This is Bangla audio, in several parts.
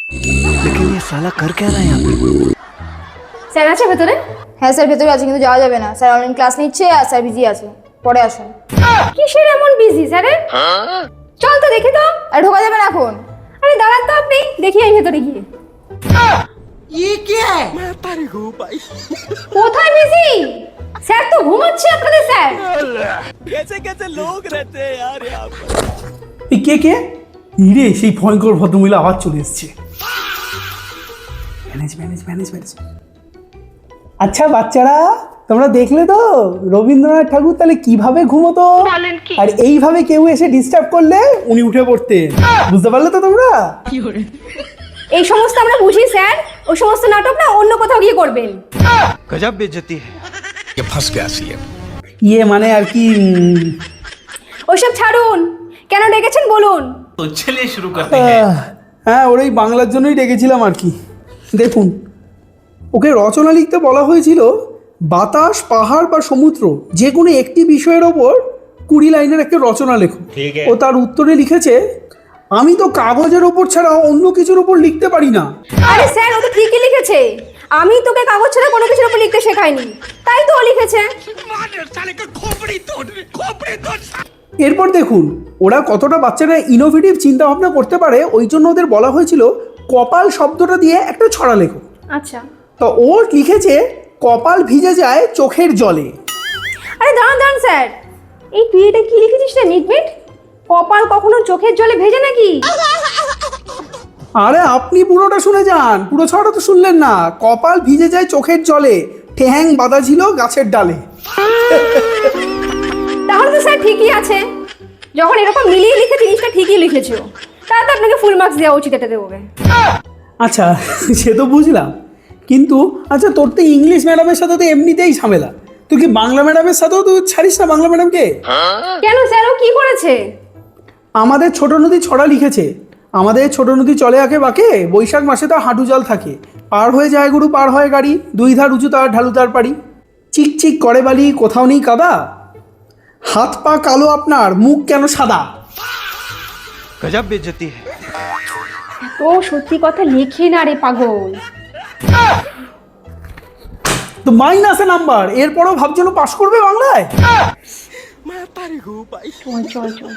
लेकिन ये साला कर क्या रहा है यहाँ पे? স্যার আছে ভেতরে? হ্যাঁ স্যার ভেতরে আছে, কিন্তু যাওয়া যাবে না, স্যার অনলাইন ক্লাস নিচ্ছে আর স্যার বিজি আছে, পরে আসুন। কিসের এমন বিজি স্যারের? চল তো দেখি তো। আর ঢোকা যাবে না এখন। আরে দাঁড়ান তো আপনি, দেখি এই ভেতরে গিয়ে। কোথায় বিজি? স্যার তো ঘুমাচ্ছে আপনাদের স্যার। এই কে কে? ইরে সেই ভয়ঙ্কর ভদ্রমহিলা আবার চলে এসছে। Manage manage manage manage. আচ্ছা বাচ্চারা, তোমরা দেখলে তো রবীন্দ্রনাথ ঠাকুর তাহলে কিভাবে ঘুমোতো, আর এইভাবে কেউ এসে ডিস্টার্ব করলে উনি উঠে পড়তেন। বুঝতে পারলে তো তোমরা? এই সমস্ত আমরা বুঝি স্যার, ওই সমস্ত নাটক না অন্য কোথাও গিয়ে করবেন। गजब बेइज्जती है। ये फंस गया सीएम। ইয়ে মানে আর কি ওইসব ছাড়ুন, কেন ডেকেছেন বলুন। तो चलिए शुरू करते हैं। হ্যাঁ ওর এই বাংলার জন্যই ডেকেছিলাম আর কি। দেখুন, ওকে রচনা লিখতে বলা হয়েছিল বাতাস, পাহাড় বা সমুদ্র যে কোনো একটি বিষয়ের ওপর 20 লাইনের একটা রচনা লেখো। ও তার উত্তরে লিখেছে, আমি তো কাগজের ওপর ছাড়া অন্য কিছুর ওপর লিখতে পারি না। আরে স্যার, ও তো ঠিকই লিখেছে। আমি তোকে কাগজ ছাড়া কোনো কিছুর উপর লিখতে শেখাইনি, তাই তো ও লিখেছে। এরপর দেখুন ওরা কতটা বাচ্চারা ইনোভেটিভ চিন্তা ভাবনা করতে পারে, ওই জন্য ওদের বলা হয়েছিল কপাল শব্দটা দিয়ে একটা ছড়া লেখো। আচ্ছা, তো ও লিখেছে কপাল ভিজে যায় চোখের জলে। আরে দাঁড়ান দাঁড়ান স্যার, এই তুই এটা কি লিখেছিস রে নিকবিট? কপাল কখনো চোখের জলে ভেজে নাকি? আরে আপনি পুরোটা শুনে যান, পুরো ছড়াটা তো শুনলেন না। কপাল ভিজে যায় চোখের জলে, ঠ্যাং বাঁধা ছিল গাছের ডালে। তাহলে তো স্যার ঠিকই আছে, যখন এরকম মিলিয়ে লিখে জিনিসটা ঠিকই লিখেছো, তাহলে তো আপনাকে ফুল মার্কস দেওয়া উচিত এটাতে ওকে। আচ্ছা সে তো বুঝলাম, কিন্তু আচ্ছা তোর তো ইংলিশ ম্যাডামের সাথে তো এমনিতেই ঝামেলা, তুই কি বাংলা ম্যাডামের সাথেও তুই ছাড়িস না বাংলা ম্যাডামকে? কেন স্যার, ও কি করেছে? আমাদের ছোট নদী ছড়া লিখেছে, আমাদের ছোট নদী চলে আঁকে বাঁকে, বৈশাখ মাসে তো হাঁটু জল থাকে, পার হয়ে যায় গরু পার হয় গাড়ি, দুই ধার উঁচু তার ঢালু তার পাড়ি, চিক চিক করে বালি কোথাও নেই কাদা, হাত পা কালো আপনার মুখ কেন সাদা। गजब बेइज्जती है। তো সত্যি কথা লেখে না রে পাগল। তো মাইনাসে নাম্বার, এরপরও ভাবছিল পাশ করবে বাংলায়। চল চল চল,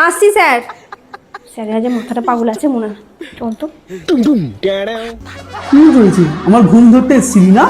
আসছি স্যার। স্যারের আজ মাথাটা পাগল আছে মনে হয়। চল তো। কি হয়েছে, আমার ঘুম ধরতে এসেছিলি না?